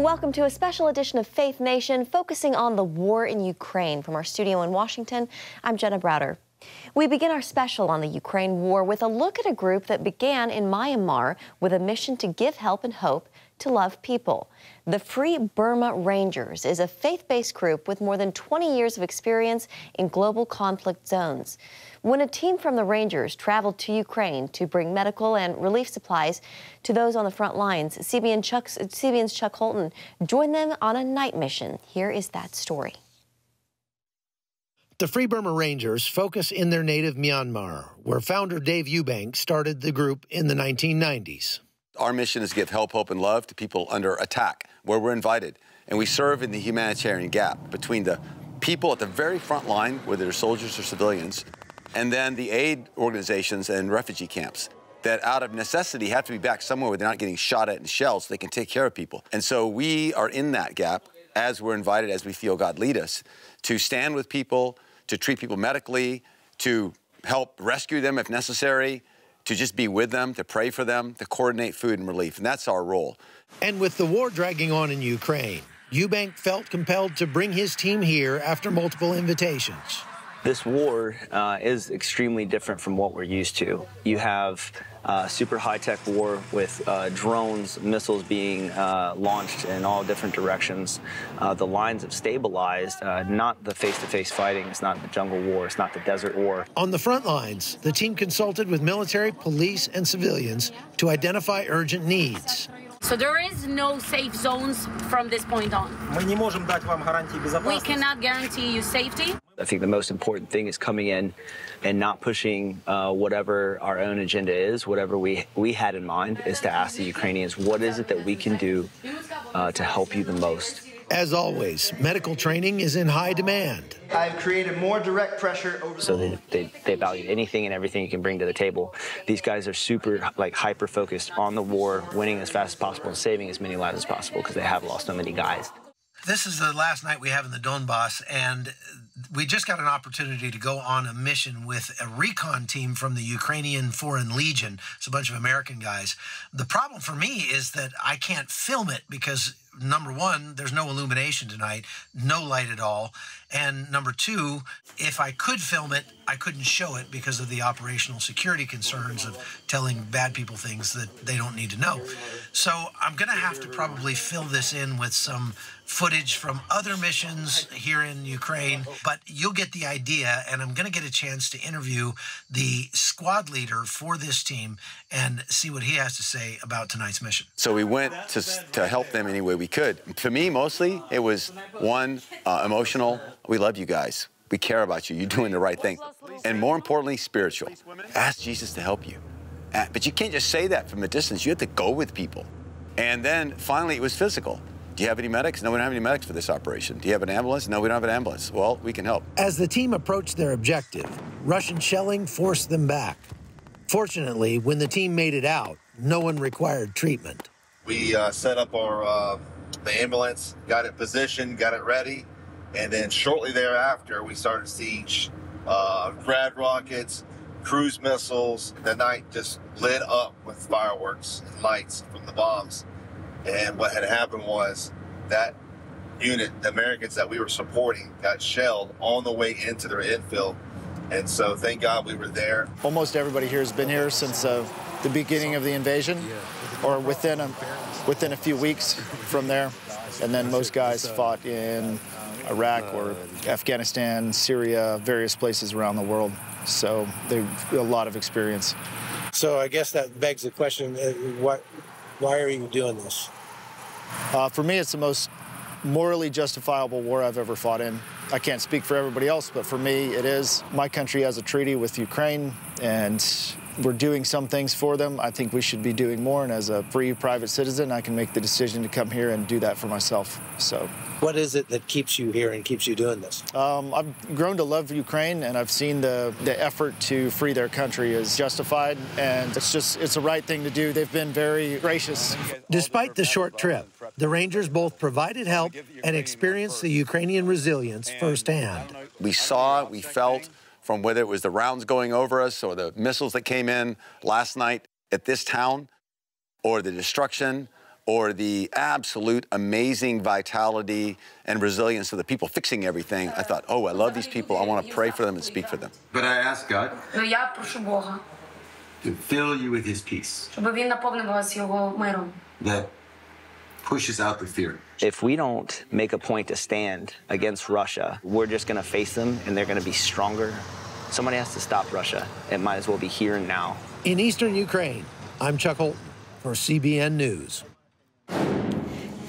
Welcome to a special edition of Faith Nation, focusing on the war in Ukraine. From our studio in Washington, I'm Jenna Browder. We begin our special on the Ukraine war with a look at a group that began in Myanmar with a mission to give help and hope to love people. The Free Burma Rangers is a faith-based group with more than 20 years of experience in global conflict zones. When a team from the Rangers traveled to Ukraine to bring medical and relief supplies to those on the front lines, CBN's Chuck Holton joined them on a night mission. Here is that story. The Free Burma Rangers focus in their native Myanmar, where founder Dave Eubank started the group in the 1990s. Our mission is to give help, hope, and love to people under attack, where we're invited. And we serve in the humanitarian gap between the people at the very front line, whether they're soldiers or civilians, and then the aid organizations and refugee camps that out of necessity have to be back somewhere where they're not getting shot at in shells so they can take care of people. And so we are in that gap as we're invited, as we feel God lead us, to stand with people, to treat people medically, to help rescue them if necessary, to just be with them, to pray for them, to coordinate food and relief. And that's our role. And with the war dragging on in Ukraine, Eubank felt compelled to bring his team here after multiple invitations. This war is extremely different from what we're used to. You have super high-tech war with drones, missiles being launched in all different directions. The lines have stabilized, not the face-to-face fighting. It's not the jungle war. It's not the desert war. On the front lines, the team consulted with military, police, and civilians to identify urgent needs. So there is no safe zones from this point on. We cannot guarantee you safety. I think the most important thing is coming in and not pushing whatever our own agenda is, whatever we had in mind, is to ask the Ukrainians, what is it that we can do to help you the most? As always, medical training is in high demand. I've created more direct pressure over... So they value anything and everything you can bring to the table. These guys are super, hyper-focused on the war, winning as fast as possible and saving as many lives as possible because they have lost so many guys. This is the last night we have in the Donbass, and we just got an opportunity to go on a mission with a recon team from the Ukrainian Foreign Legion. It's a bunch of American guys. The problem for me is that I can't film it because, number one, there's no illumination tonight, no light at all. And number two, if I could film it, I couldn't show it because of the operational security concerns of telling bad people things that they don't need to know. So I'm going to have to probably fill this in with some footage from other missions here in Ukraine, but you'll get the idea, and I'm going to get a chance to interview the squad leader for this team and see what he has to say about tonight's mission. So we went to help them any way we could. For me, mostly, it was, one, emotional. We love you guys. We care about you. You're doing the right thing. And more importantly, spiritual. Ask Jesus to help you. But you can't just say that from a distance. You have to go with people. And then finally, it was physical. Do you have any medics? No, we don't have any medics for this operation. Do you have an ambulance? No, we don't have an ambulance. Well, we can help. As the team approached their objective, Russian shelling forced them back. Fortunately, when the team made it out, no one required treatment. We set up our the ambulance, got it positioned, got it ready, and then shortly thereafter, we started to see grad rockets, cruise missiles. The night just lit up with fireworks and lights from the bombs. And what had happened was that unit, the Americans that we were supporting, got shelled on the way into their infill. And so thank God we were there. Almost everybody here has been here since the beginning of the invasion, or within a few weeks from there. And then most guys fought in Iraq or Afghanistan, Syria, various places around the world. So they've a lot of experience. So I guess that begs the question, why are you doing this? For me, it's the most morally justifiable war I've ever fought in. I can't speak for everybody else, but for me, it is. My country has a treaty with Ukraine, and we're doing some things for them. I think we should be doing more, and as a free private citizen, I can make the decision to come here and do that for myself. So, what is it that keeps you here and keeps you doing this? I've grown to love Ukraine, and I've seen the effort to free their country is justified, and it's the right thing to do. They've been very gracious. Despite the short trip, the Rangers both provided help and experienced the Ukrainian resilience firsthand. We saw, we felt, from whether it was the rounds going over us or the missiles that came in last night at this town, or the destruction, or the absolute amazing vitality and resilience of the people fixing everything, I thought, oh, I love these people. I want to pray for them and speak for them. But I asked God to fill you with his peace that pushes out the fear. If we don't make a point to stand against Russia, we're just going to face them and they're going to be stronger. Somebody has to stop Russia. It might as well be here and now. In eastern Ukraine, I'm Chuck Holton for CBN News.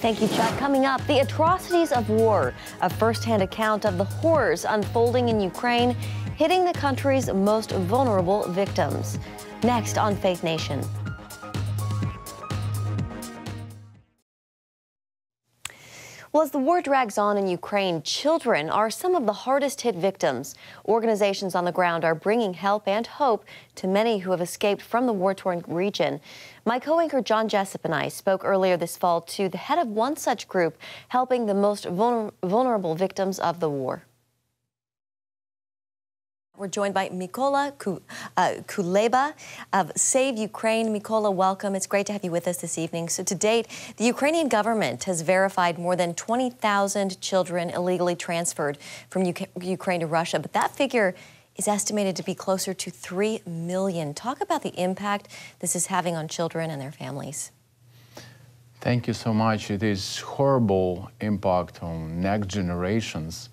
Thank you, Chuck. Coming up, the atrocities of war, a first-hand account of the horrors unfolding in Ukraine, hitting the country's most vulnerable victims. Next on Faith Nation. Well, as the war drags on in Ukraine, children are some of the hardest hit victims. Organizations on the ground are bringing help and hope to many who have escaped from the war-torn region. My co-anchor John Jessup and I spoke earlier this fall to the head of one such group helping the most vulnerable victims of the war. We're joined by Mykola Kuleba of Save Ukraine. Mykola, welcome. It's great to have you with us this evening. So to date, the Ukrainian government has verified more than 20,000 children illegally transferred from Ukraine to Russia, but that figure is estimated to be closer to 3 million. Talk about the impact this is having on children and their families. Thank you so much. It is horrible impact on next generations,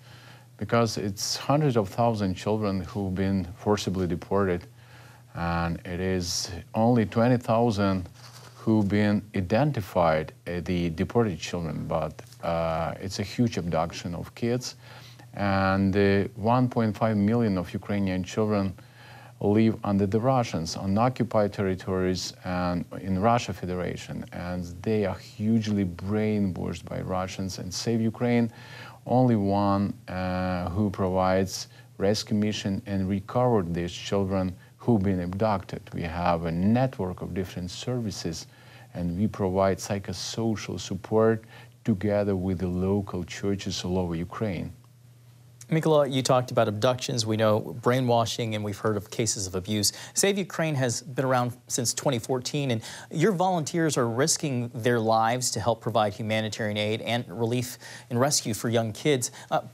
because it's hundreds of thousands of children who've been forcibly deported, and it is only 20,000 who've been identified as the deported children, but it's a huge abduction of kids, and 1.5 million of Ukrainian children live under the Russians on occupied territories and in Russia Federation, and they are hugely brainwashed by Russians. And Save Ukraine, only one who provides rescue mission and recovered these children who've been abducted. We have a network of different services, and we provide psychosocial support together with the local churches all over Ukraine. Mykola, you talked about abductions. We know brainwashing, and we've heard of cases of abuse. Save Ukraine has been around since 2014, and your volunteers are risking their lives to help provide humanitarian aid and relief and rescue for young kids.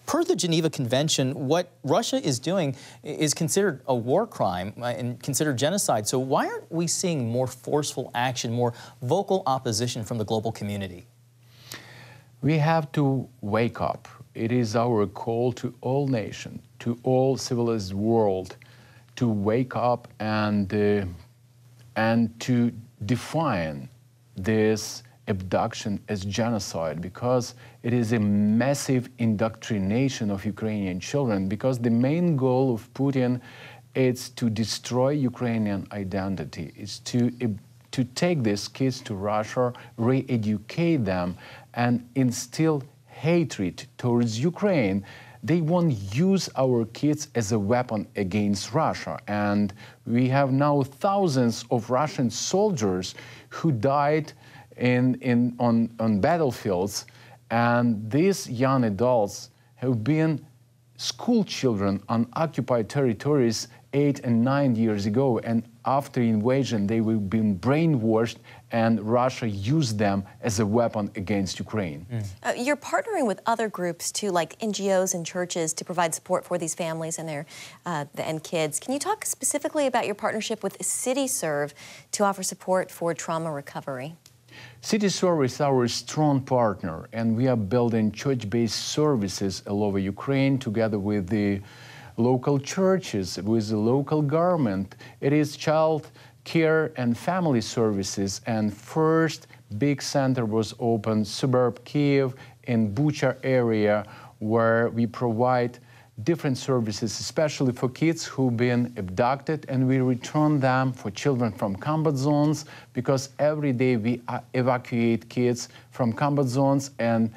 Per the Geneva Convention, what Russia is doing is considered a war crime and considered genocide. So why aren't we seeing more forceful action, more vocal opposition from the global community? We have to wake up. It is our call to all nations, to all civilized world, to wake up and to define this abduction as genocide, because it is a massive indoctrination of Ukrainian children, because the main goal of Putin is to destroy Ukrainian identity, is to take these kids to Russia, re-educate them, and instill hatred towards Ukraine. They want to use our kids as a weapon against Russia. And we have now thousands of Russian soldiers who died on battlefields. And these young adults have been school children on occupied territories 8 and 9 years ago. And after invasion, they were being brainwashed, and Russia used them as a weapon against Ukraine. You're partnering with other groups too, like NGOs and churches, to provide support for these families and their kids. Can you talk specifically about your partnership with CityServe to offer support for trauma recovery? CityServe is our strong partner, and we are building church-based services all over Ukraine together with the local churches, with the local government. It is child care and family services, and first big center was opened suburb Kiev in Bucha area, where we provide different services, especially for kids who've been abducted, and we return them for children from combat zones, because every day we evacuate kids from combat zones, and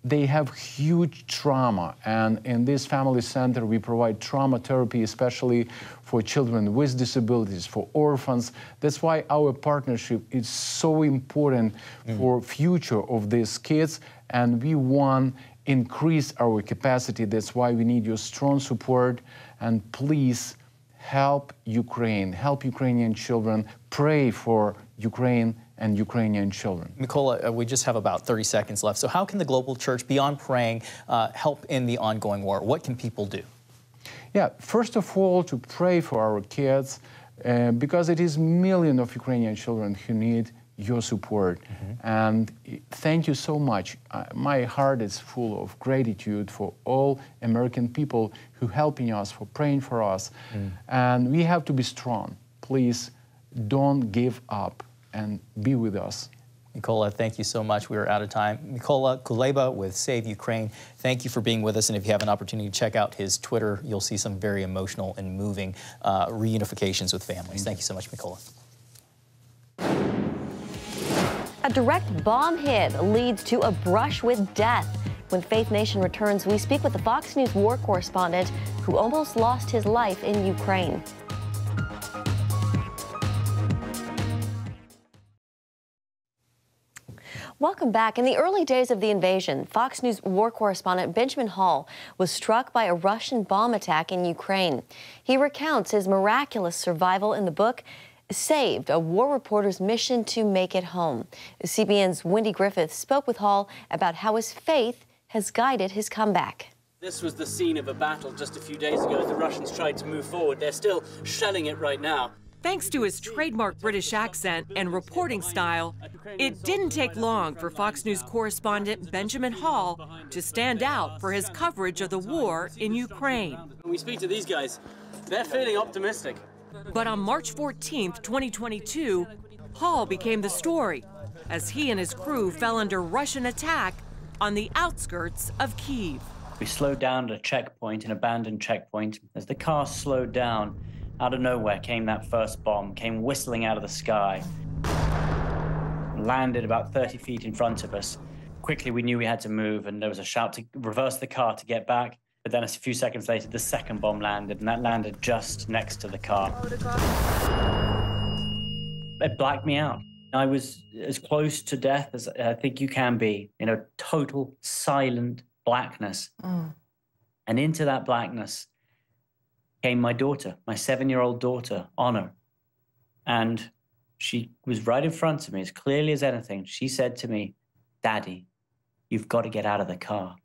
they have huge trauma. And in this family center, we provide trauma therapy, especially for children with disabilities, for orphans. That's why our partnership is so important for future of these kids, and we want increase our capacity. That's why we need your strong support, and please help Ukraine, help Ukrainian children, pray for Ukraine and Ukrainian children. Mykola, we just have about 30 seconds left. So how can the global church, beyond praying, help in the ongoing war? What can people do? Yeah, first of all, to pray for our kids, because it is millions of Ukrainian children who need your support. And thank you so much. My heart is full of gratitude for all American people who helping us, for praying for us. And we have to be strong. Please don't give up and be with us. Mykola, thank you so much. We are out of time. Mykola Kuleba with Save Ukraine, thank you for being with us. And if you have an opportunity to check out his Twitter, you'll see some very emotional and moving reunifications with families. Thank you so much, Mykola. A direct bomb hit leads to a brush with death. When Faith Nation returns, we speak with the Fox News war correspondent who almost lost his life in Ukraine. Welcome back. In the early days of the invasion, Fox News war correspondent Benjamin Hall was struck by a Russian bomb attack in Ukraine. He recounts his miraculous survival in the book, Saved, a war reporter's mission to make it home. CBN's Wendy Griffith spoke with Hall about how his faith has guided his comeback. This was the scene of a battle just a few days ago as the Russians tried to move forward. They're still shelling it right now. Thanks to his trademark British accent and reporting style, it didn't take long for Fox News correspondent Benjamin Hall to stand out for his coverage of the war in Ukraine. When we speak to these guys, they're feeling optimistic. But on March 14th, 2022, Hall became the story as he and his crew fell under Russian attack on the outskirts of Kyiv. We slowed down at a checkpoint, an abandoned checkpoint. As the car slowed down, out of nowhere came that first bomb, came whistling out of the sky, landed about 30 feet in front of us. Quickly, we knew we had to move, and there was a shout to reverse the car to get back. But then a few seconds later, the second bomb landed, and that landed just next to the car. It blacked me out. I was as close to death as I think you can be, in a total silent blackness. And into that blackness came my daughter, my 7-year-old daughter, Honor. And she was right in front of me, as clearly as anything. She said to me, "Daddy, you've got to get out of the car."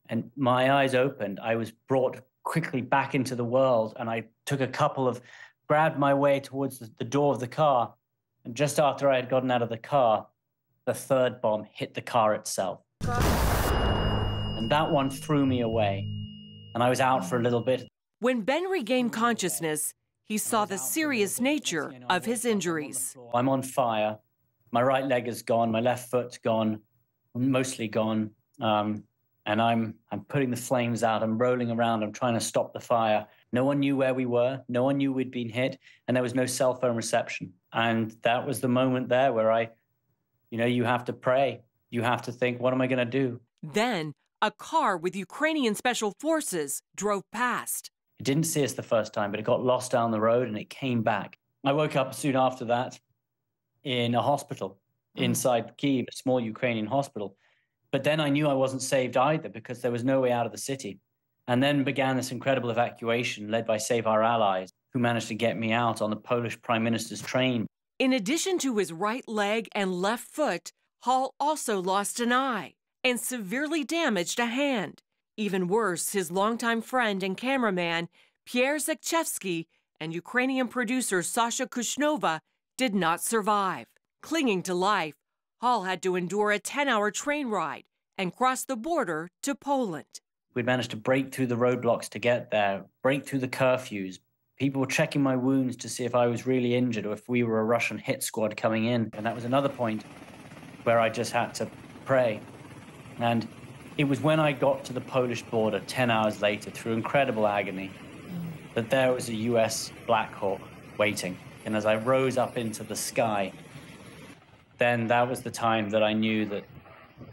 And my eyes opened. I was brought quickly back into the world, and I grabbed my way towards the door of the car. And just after I had gotten out of the car, the third bomb hit the car itself. And that one threw me away, and I was out for a little bit. When Ben regained consciousness, he saw the serious nature of his injuries. I'm on fire. My right leg is gone. My left foot's gone, mostly gone. And I'm putting the flames out. I'm rolling around. I'm trying to stop the fire. No one knew where we were. No one knew we'd been hit. And there was no cell phone reception. And that was the moment there where you have to pray. You have to think, what am I going to do? Then a car with Ukrainian special forces drove past. It didn't see us the first time, but it got lost down the road and it came back. I woke up soon after that in a hospital inside Kyiv, a small Ukrainian hospital. But then I knew I wasn't saved either because there was no way out of the city. And then began this incredible evacuation led by Save Our Allies, who managed to get me out on the Polish Prime Minister's train. In addition to his right leg and left foot, Hall also lost an eye and severely damaged a hand. Even worse, his longtime friend and cameraman, Pierre Zakchevsky, and Ukrainian producer Sasha Kushnova did not survive. Clinging to life, Hall had to endure a 10-hour train ride and cross the border to Poland. We'd managed to break through the roadblocks to get there, break through the curfews. People were checking my wounds to see if I was really injured or if we were a Russian hit squad coming in. And that was another point where I just had to pray. And it was when I got to the Polish border 10 hours later, through incredible agony, that there was a US Black Hawk waiting. And as I rose up into the sky, then that was the time that I knew that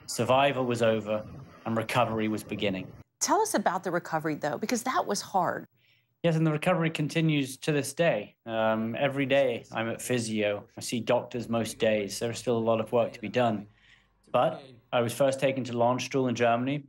survival was over and recovery was beginning. Tell us about the recovery, though, because that was hard. Yes, and the recovery continues to this day. Every day I'm at physio. I see doctors most days. There's still a lot of work to be done. But I was first taken to Landstuhl in Germany,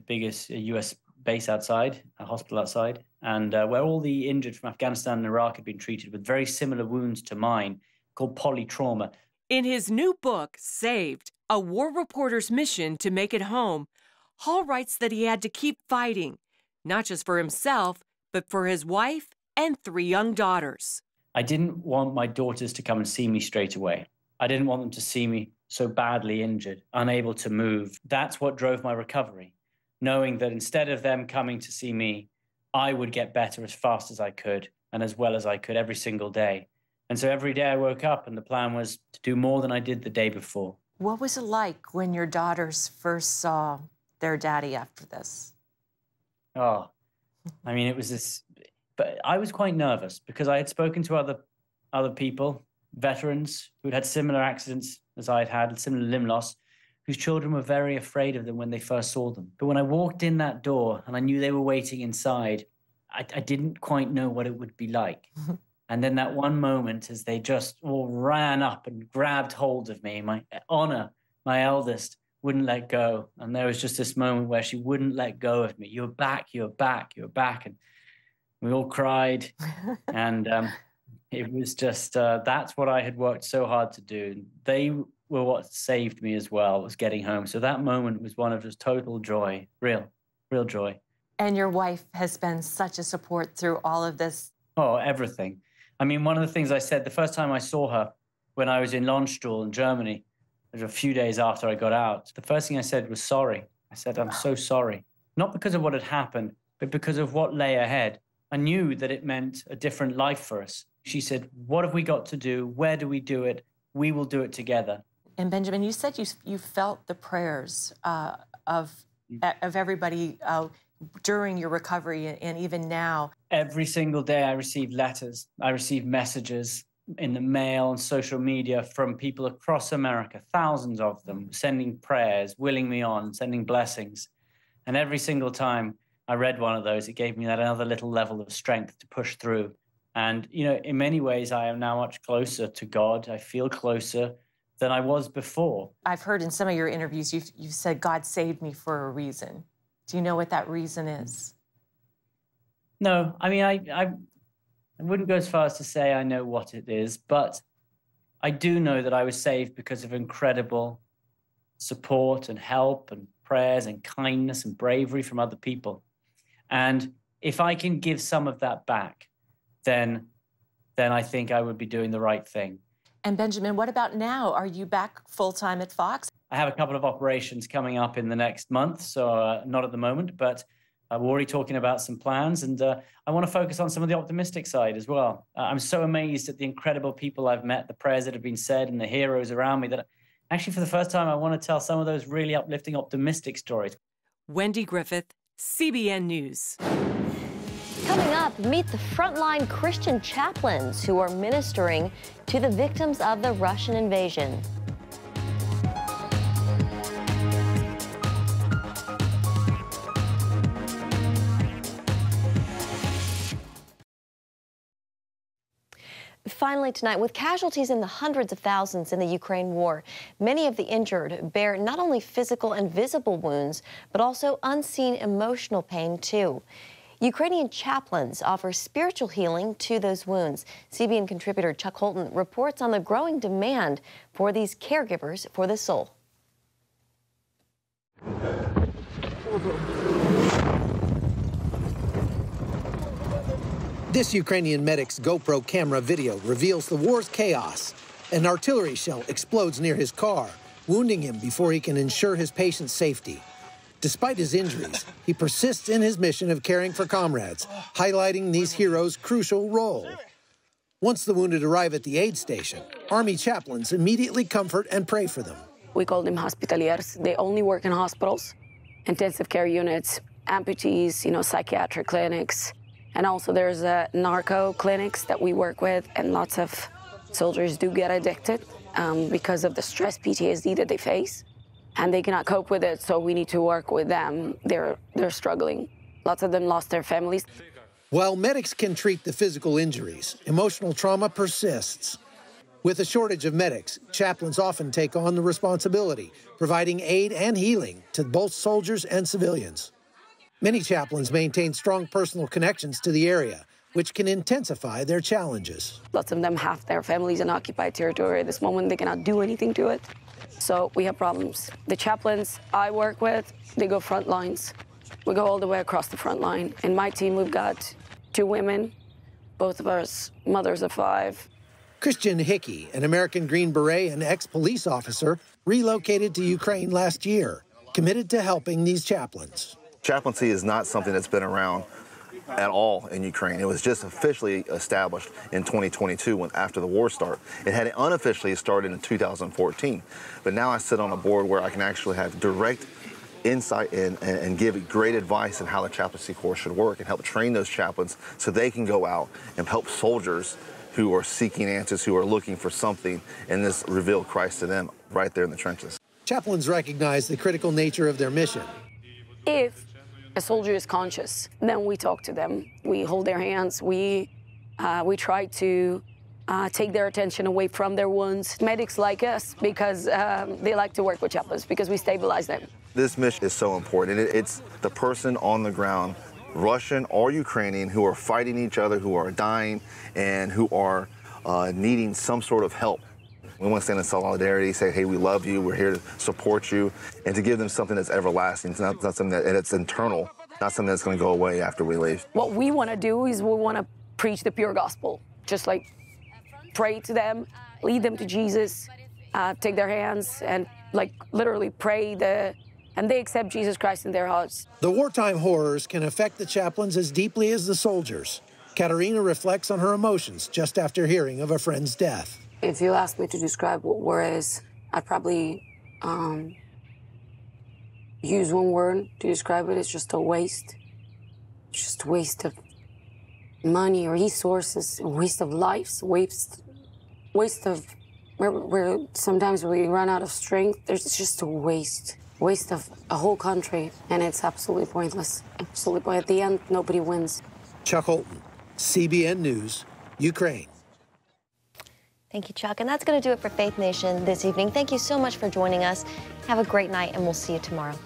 biggest US base outside, a hospital outside, and where all the injured from Afghanistan and Iraq had been treated with very similar wounds to mine, called polytrauma. In his new book, Saved, A War Reporter's Mission to Make It Home, Hall writes that he had to keep fighting, not just for himself, but for his wife and 3 young daughters. I didn't want my daughters to come and see me straight away. I didn't want them to see me so badly injured, unable to move. That's what drove my recovery, knowing that instead of them coming to see me, I would get better as fast as I could and as well as I could every single day. And so every day I woke up and the plan was to do more than I did the day before. What was it like when your daughters first saw their daddy after this? Oh, I mean, it was this, but I was quite nervous because I had spoken to other people, veterans who'd had similar accidents as I'd had, similar limb loss, whose children were very afraid of them when they first saw them. But when I walked in that door and I knew they were waiting inside, I didn't quite know what it would be like. And then that one moment as they just all ran up and grabbed hold of me, my Honor, my eldest, wouldn't let go. And there was just this moment where she wouldn't let go of me. You're back, you're back, you're back. And we all cried. And it was just, that's what I had worked so hard to do. They were what saved me as well, was getting home. So that moment was one of just total joy, real joy. And your wife has been such a support through all of this. Oh, everything. I mean, one of the things I said the first time I saw her when I was in Landstuhl in Germany, a few days after I got out, the first thing I said was sorry. I said, I'm so sorry. Not because of what had happened, but because of what lay ahead. I knew that it meant a different life for us. She said, what have we got to do? Where do we do it? We will do it together. And Benjamin, you said you felt the prayers of everybody during your recovery and even now. Every single day I received letters. I received messages in the mail and social media from people across America, thousands of them, sending prayers, willing me on, sending blessings. And every single time I read one of those, it gave me that another little level of strength to push through. And, you know, in many ways, I am now much closer to God. I feel closer than I was before. I've heard in some of your interviews, you've said God saved me for a reason. Do you know what that reason is? No, I mean, I wouldn't go as far as to say I know what it is, but I do know that I was saved because of incredible support and help and prayers and kindness and bravery from other people. And if I can give some of that back, then I think I would be doing the right thing. And Benjamin, what about now? Are you back full-time at Fox? I have a couple of operations coming up in the next month, so not at the moment, but we're already talking about some plans, and I want to focus on some of the optimistic side as well. I'm so amazed at the incredible people I've met, the prayers that have been said, and the heroes around me that actually for the first time I want to tell some of those really uplifting, optimistic stories. Wendy Griffith, CBN News. Coming up, meet the frontline Christian chaplains who are ministering to the victims of the Russian invasion. Finally tonight, with casualties in the hundreds of thousands in the Ukraine war, many of the injured bear not only physical and visible wounds, but also unseen emotional pain too. Ukrainian chaplains offer spiritual healing to those wounds. CBN contributor Chuck Holton reports on the growing demand for these caregivers for the soul. This Ukrainian medic's GoPro camera video reveals the war's chaos. An artillery shell explodes near his car, wounding him before he can ensure his patient's safety. Despite his injuries, he persists in his mission of caring for comrades, highlighting these heroes' crucial role. Once the wounded arrive at the aid station, Army chaplains immediately comfort and pray for them. We call them hospitaliers. They only work in hospitals, intensive care units, amputees, psychiatric clinics. And also there's narco clinics that we work with, and lots of soldiers do get addicted because of the stress PTSD that they face. And they cannot cope with it, so we need to work with them. They're struggling. Lots of them lost their families. While medics can treat the physical injuries, emotional trauma persists. With a shortage of medics, chaplains often take on the responsibility, providing aid and healing to both soldiers and civilians. Many chaplains maintain strong personal connections to the area, which can intensify their challenges. Lots of them have their families in occupied territory. At this moment, they cannot do anything to it. So we have problems. The chaplains I work with, they go front lines. We go all the way across the front line. In my team, we've got 2 women, both of us mothers of 5. Christian Hickey, an American Green Beret and ex-police officer, relocated to Ukraine last year, committed to helping these chaplains. Chaplaincy is not something that's been around at all in Ukraine. It was just officially established in 2022 after the war started. It had unofficially started in 2014. But now I sit on a board where I can actually have direct insight and give great advice on how the chaplaincy corps should work and help train those chaplains so they can go out and help soldiers who are seeking answers, who are looking for something, and this reveal Christ to them right there in the trenches. Chaplains recognize the critical nature of their mission. If a soldier is conscious, then we talk to them. We hold their hands. We try to take their attention away from their wounds. Medics like us because they like to work with chaplains because we stabilize them. This mission is so important. It's the person on the ground, Russian or Ukrainian, who are fighting each other, who are dying, and who are needing some sort of help. We want to stand in solidarity, say, hey, we love you, we're here to support you, and to give them something that's everlasting. It's not something that's internal, not something that's going to go away after we leave. What we want to do is we want to preach the pure gospel. Just like pray to them, lead them to Jesus, take their hands, and like literally pray and they accept Jesus Christ in their hearts. The wartime horrors can affect the chaplains as deeply as the soldiers. Katerina reflects on her emotions just after hearing of a friend's death. If you ask me to describe what war is, I'd probably use one word to describe it. It's just a waste. It's just a waste of money, resources, a waste of lives, waste of where sometimes we run out of strength. There's just a waste of a whole country, and it's absolutely pointless. Absolutely pointless. At the end, nobody wins. Chuck Holton, CBN News, Ukraine. Thank you, Chuck. And that's going to do it for Faith Nation this evening. Thank you so much for joining us. Have a great night, and we'll see you tomorrow.